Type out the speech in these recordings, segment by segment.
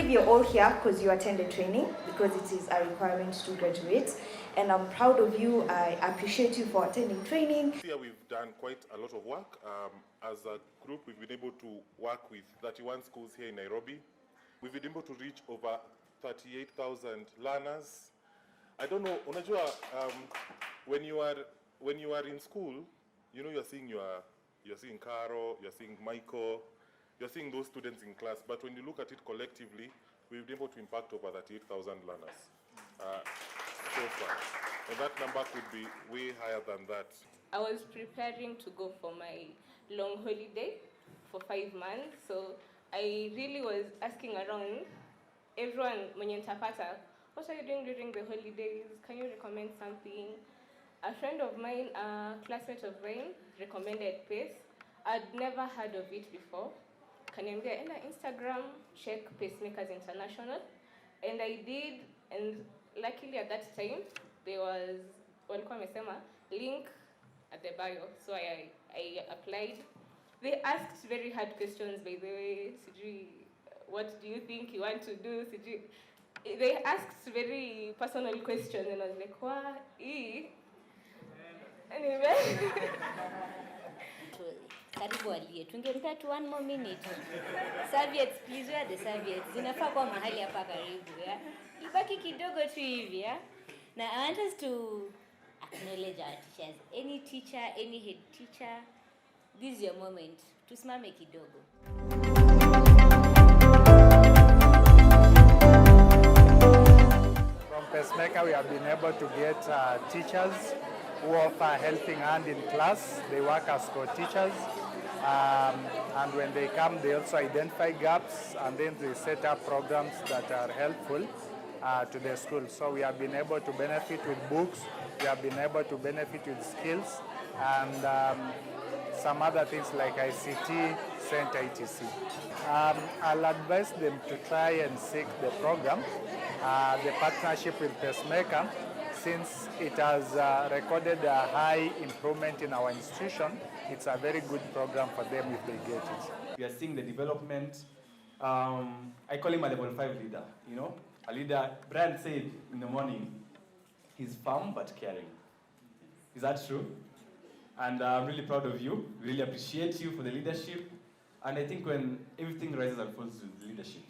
believe you're all here because you attended training, because it is a requirement to graduate. And I'm proud of you. I appreciate you for attending training. Here we've done quite a lot of work. As a group, we've been able to work with 31 schools here in Nairobi. We've been able to reach over 38,000 learners. I don't know, unajua, when you are in school, you know, you're seeing Caro, you're seeing Michael, you're seeing those students in class. But when you look at it collectively, we've been able to impact over 38,000 learners so far. And that number could be way higher than that. I was preparing to go for my long holiday for 5 months, so I really was asking around everyone, mwenye nitapata, what are you doing during the holidays? Can you recommend something? A friend of mine, a classmate of mine, recommended PACE. I'd never heard of it before. Kaniambia enda Instagram, check Pacemakers International. And I did, and luckily at that time, there was, walikuwa wamesema, link at the bio. So I applied. They asked very hard questions, by the way. Sijui, what do you think you want to do? Sijui. They asked very personal questions, and I was like, what? Anyway. Karibu alie. Tungempea tu 1 more minute. Serviettes, please, where are the serviettes? Zinafaa kwa mahali hapa karibu, ya. Ibaki kidogo tu hivi, ya. Now I want us to acknowledge our teachers. Any teacher, any head teacher, this is your moment. Tusimame kidogo. From Pacemaker, we have been able to get teachers who offer helping hand in class. They work as co-teachers. And when they come, they also identify gaps, and then they set up programs that are helpful to the school. So we have been able to benefit with books. We have been able to benefit with skills and some other things like ICT, center, etc. I'll advise them to try and seek the program, the partnership with Pacemaker, since it has recorded a high improvement in our institution. It's a very good program for them if they get it. We are seeing the development. I call him a level 5 leader, you know. A leader, Brian said in the morning, he's firm but caring. Is that true? And I'm really proud of you. We really appreciate you for the leadership. And I think when everything rises and falls with leadership,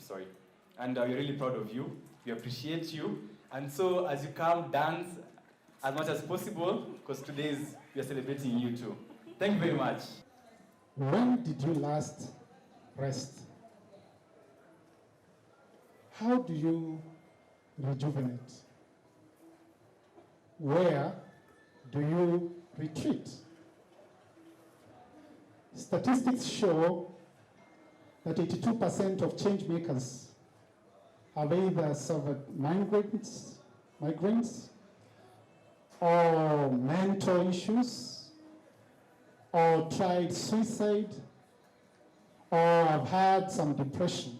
And we're really proud of you. We appreciate you. And so as you come, dance as much as possible, because today we are celebrating you too. Thank you very much. When did you last rest? How do you rejuvenate? Where do you retreat? Statistics show that 82% of change makers have either suffered migraines or mental issues, or tried suicide, or have had some depression.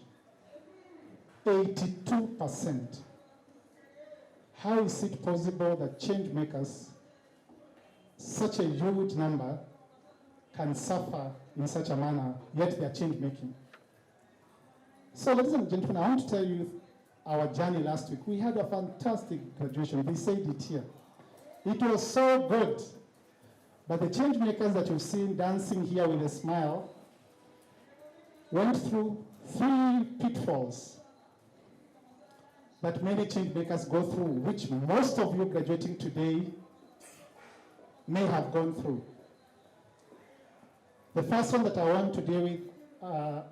82%. How is it possible that change makers, such a huge number, can suffer in such a manner, yet they are change making? So ladies and gentlemen, I want to tell you our journey last week. We had a fantastic graduation. They said it here. It was so good. But the change makers that you've seen dancing here with a smile went through 3 pitfalls that many change makers go through, which most of you graduating today may have gone through. The first one that I want to deal with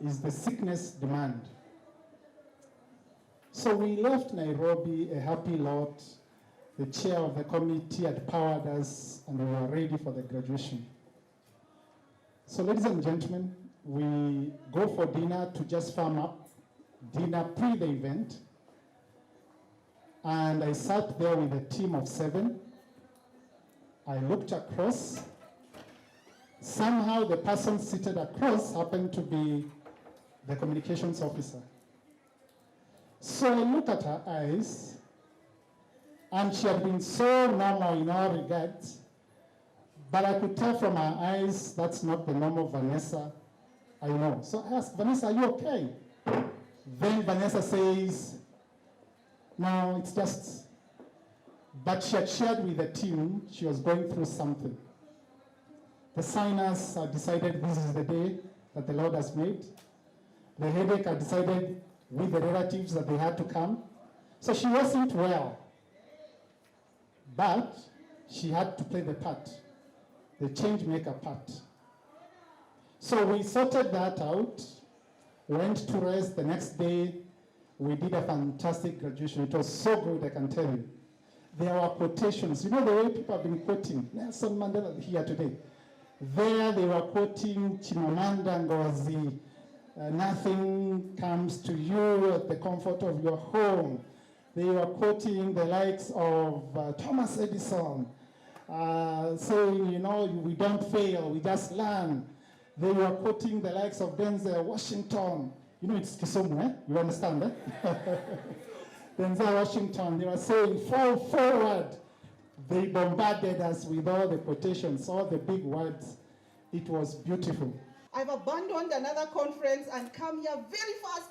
is the sickness demand. So we left Nairobi a happy lot. The chair of the committee had powered us, and we were ready for the graduation. So ladies and gentlemen, we go for dinner to just farm up, dinner pre the event. And I sat there with a team of 7. I looked across. Somehow the person seated across happened to be the communications officer. So I looked at her eyes, and she had been so normal in all regards, but I could tell from her eyes that's not the normal Vanessa I know. So I asked, Vanessa, are you okay? Then Vanessa says, no, it's just, but she had shared with the team she was going through something. The signers decided this is the day that the Lord has made. The headache had decided with the relatives that they had to come. So she wasn't well. But she had to play the part, the change maker part. So we sorted that out, went to rest. The next day, we did a fantastic graduation. It was so good, I can tell you. There were quotations. You know the way people have been quoting Nelson Mandela here today. There they were quoting Chimamanda Ngozi, nothing comes to you at the comfort of your home. They were quoting the likes of Thomas Edison, saying, you know, we don't fail, we just learn. They were quoting the likes of Denzel Washington. You know, it's Kisumu, eh? You understand, eh? Denzel Washington, they were saying, fall forward. They bombarded us with all the quotations, all the big words. It was beautiful. I've abandoned another conference and come here very fast,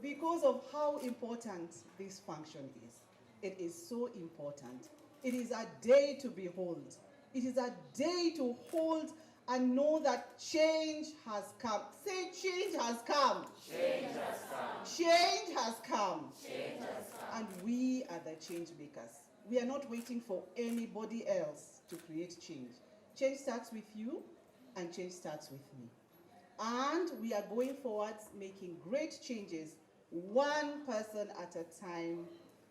because of how important this function is. It is so important. It is a day to behold. It is a day to hold and know that change has come. Say, change has come. Change has come. Change has come. Change has come. And we are the change makers. We are not waiting for anybody else to create change. Change starts with you, and change starts with me. And we are going forward making great changes, one person at a time,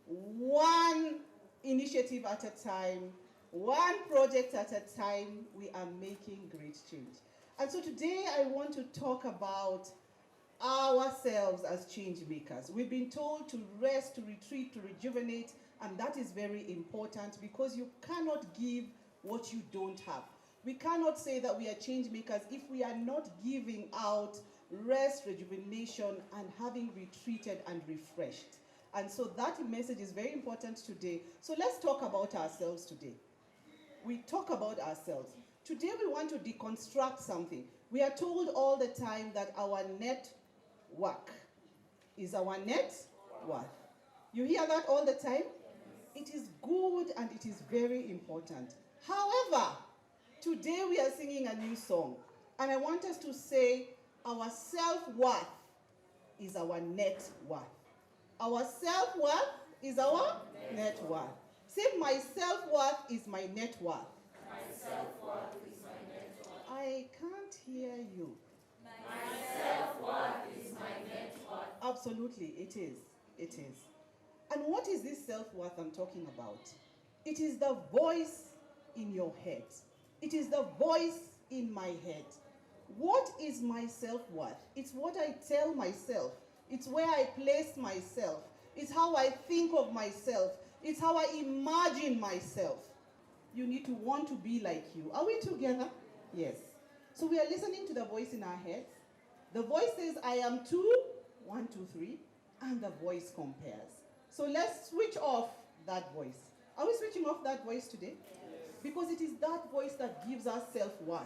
one initiative at a time, one project at a time. We are making great change. And so today I want to talk about ourselves as change makers. We've been told to rest, to retreat, to rejuvenate, and that is very important because you cannot give what you don't have. We cannot say that we are change makers if we are not giving out rest, rejuvenation, and having retreated and refreshed. And so that message is very important today. So let's talk about ourselves today. We talk about ourselves. Today we want to deconstruct something. We are told all the time that our network is our net worth. You hear that all the time? It is good and it is very important. However, today we are singing a new song, and I want us to say our self-worth is our net worth. Our self-worth is our net worth. Say, my self-worth is my net worth. My self-worth is my net worth. I can't hear you. My self-worth is my net worth. Absolutely, it is. It is. And what is this self-worth I'm talking about? It is the voice in your head. It is the voice in my head. What is my self-worth? It's what I tell myself. It's where I place myself. It's how I think of myself. It's how I imagine myself. You need to want to be like you. Are we together? Yes. So we are listening to the voice in our heads. The voice says, I am 2, 1, 2, 3, and the voice compares. So let's switch off that voice. Are we switching off that voice today? Because it is that voice that gives us self-worth.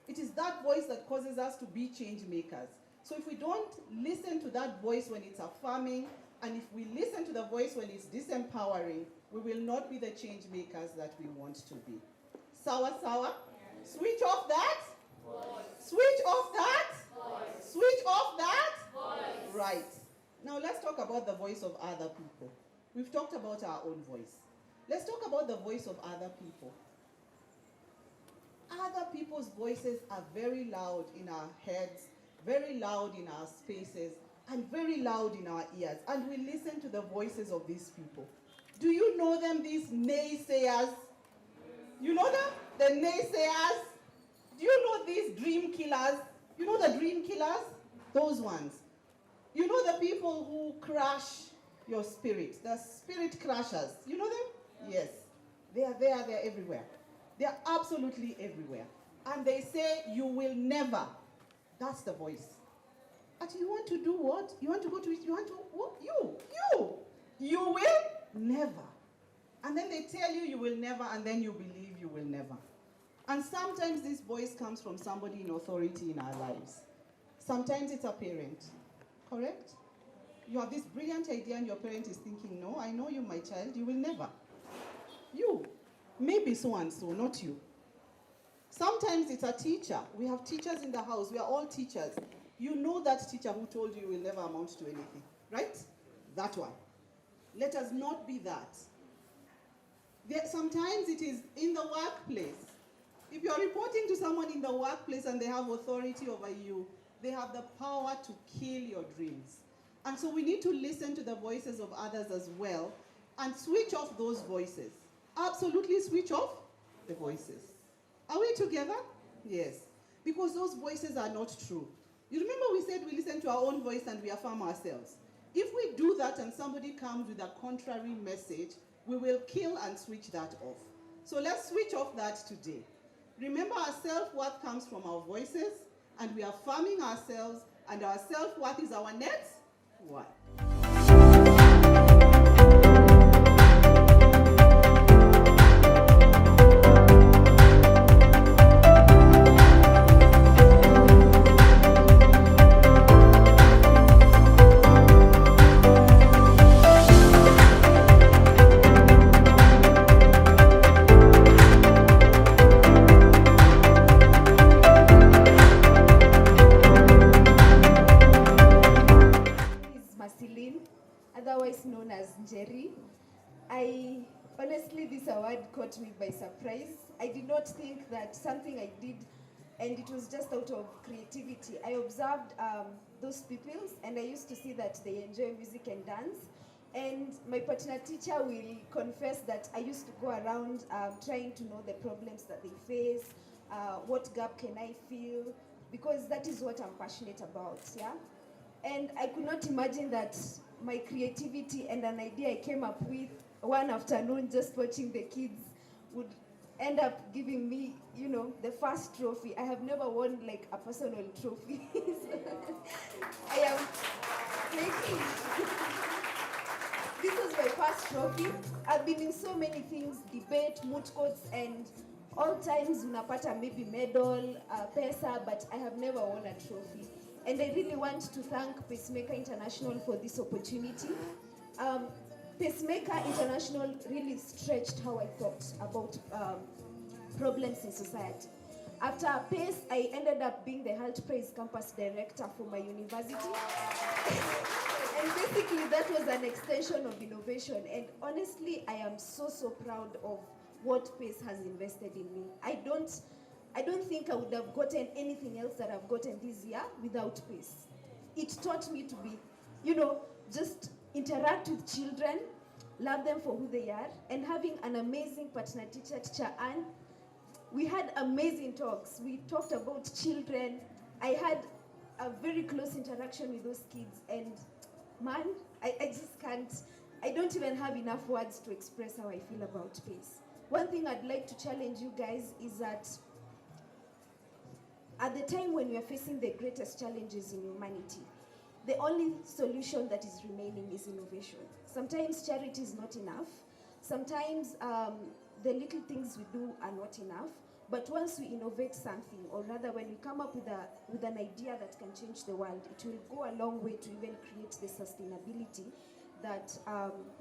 It is that voice that causes us to be change makers. So if we don't listen to that voice when it's affirming, and if we listen to the voice when it's disempowering, we will not be the change makers that we want to be. Sawa, sawa? Switch off that? Voice. Switch off that? Voice. Switch off that? Voice. Right. Now let's talk about the voice of other people. We've talked about our own voice. Let's talk about the voice of other people. Other people's voices are very loud in our heads, very loud in our spaces, and very loud in our ears. And we listen to the voices of these people. Do you know them, these naysayers? You know them? The naysayers? Do you know these dream killers? You know the dream killers? Those ones. You know the people who crash your spirit, the spirit crashers. You know them? Yes. They are there, they're everywhere. They are absolutely everywhere. And they say, you will never. That's the voice. But you want to do what? You want to go to it? You want to what? You will never. And then they tell you you will never, and then you believe you will never. And sometimes this voice comes from somebody in authority in our lives. Sometimes it's a parent, correct? You have this brilliant idea and your parent is thinking, no, I know you, my child, you will never. You, maybe so and so, not you. Sometimes it's a teacher. We have teachers in the house. We are all teachers. You know that teacher who told you will never amount to anything, right? That one. Let us not be that. Sometimes it is in the workplace. If you're reporting to someone in the workplace and they have authority over you, they have the power to kill your dreams. And so we need to listen to the voices of others as well and switch off those voices. Absolutely switch off the voices. Are we together? Yes. Because those voices are not true. You remember we said we listen to our own voice and we affirm ourselves. If we do that and somebody comes with a contrary message, we will kill and switch that off. So let's switch off that today. Remember, our self-worth comes from our voices, and we are affirming ourselves, and our self-worth is our net worth. Otherwise known as Njeri. Honestly, this award caught me by surprise. I did not think that something I did, and it was just out of creativity. I observed those pupils, and I used to see that they enjoy music and dance. And my partner teacher will confess that I used to go around trying to know the problems that they face, what gap can I fill, because that is what I'm passionate about, yeah? And I could not imagine that my creativity and an idea I came up with one afternoon just watching the kids would end up giving me, you know, the first trophy. I have never won like a personal trophy. I am making. This was my first trophy. I've been in so many things, debate, moot courts, and all times unapata maybe medal, pesa, but I have never won a trophy. And I really want to thank Pacemaker International for this opportunity. Pacemaker International really stretched how I thought about problems in society. After PACE, I ended up being the Health Praise Campus Director for my university. And basically that was an extension of innovation. And honestly, I am so proud of what PACE has invested in me. I don't think I would have gotten anything else that I've gotten this year without PACE. It taught me to be, you know, just interact with children, love them for who they are, and having an amazing partner teacher, Teacher Anne. We had amazing talks. We talked about children. I had a very close interaction with those kids, and man, I just can't, I don't even have enough words to express how I feel about PACE. One thing I'd like to challenge you guys is that at the time when we are facing the greatest challenges in humanity, the only solution that is remaining is innovation. Sometimes charity is not enough. Sometimes the little things we do are not enough. But once we innovate something, or rather when we come up with an idea that can change the world, it will go a long way to even create the sustainability that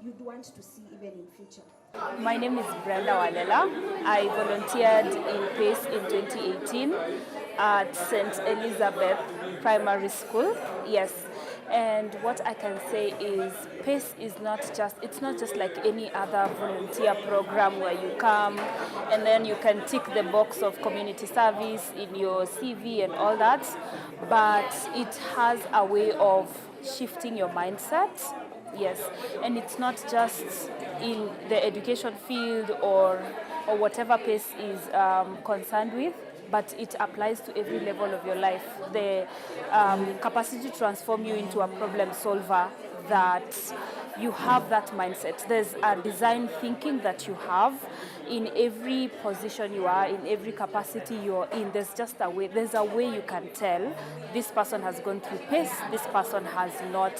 you'd want to see even in future. My name is Brenda Walela. I volunteered in PACE in 2018 at St. Elizabeth Primary School. Yes. And what I can say is PACE is it's not just like any other volunteer program where you come and then you can tick the box of community service in your CV and all that, but it has a way of shifting your mindset. Yes, and it's not just in the education field or whatever PACE is concerned with, but it applies to every level of your life. The capacity to transform you into a problem solver, that you have that mindset. There's a design thinking that you have in every position you are, in every capacity you're in. There's a way you can tell this person has gone through PACE, this person has not.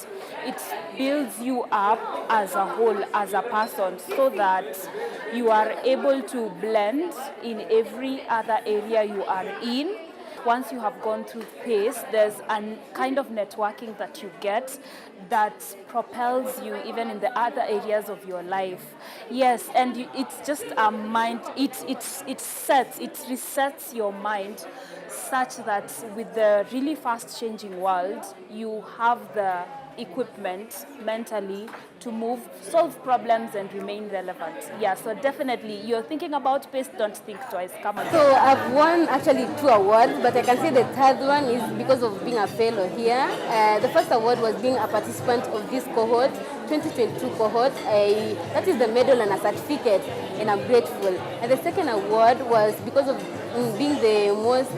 It builds you up as a whole, as a person, so that you are able to blend in every other area you are in. once you have gone through PACE, there's a kind of networking that you get that propels you even in the other areas of your life. Yes, and it's just a mind, it resets your mind such that with the really fast changing world, you have the equipment mentally to solve problems and remain relevant. Yeah, so definitely, you're thinking about PACE, don't think twice. Come on. So I've won actually 2 awards, but I can say the third one is because of being a fellow here. The first award was being a participant of this cohort, 2022 cohort. That is the medal and a certificate, and I'm grateful. And the second award was because of being the most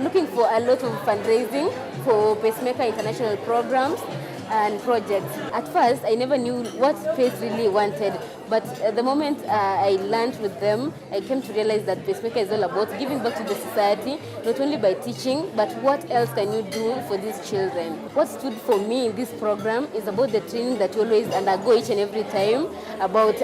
looking for a lot of fundraising for Pacemaker international programs and projects. At first, I never knew what PACE really wanted, but the moment I learned with them, I came to realize that Pacemaker is all about giving back to the society, not only by teaching, but what else can you do for these children. What stood for me in this program is about the training that we always undergo each and every time, about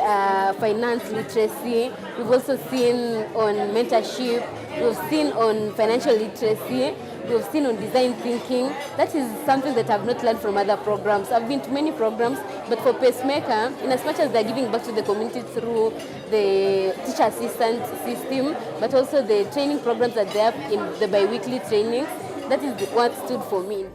finance literacy. We've also seen on mentorship, we've seen on financial literacy, we've seen on design thinking. That is something that I've not learned from other programs. I've been to many programs, but for Pacemaker, in as much as they're giving back to the community through the teacher assistant system, but also the training programs that they have in the bi-weekly trainings, that is what stood for me.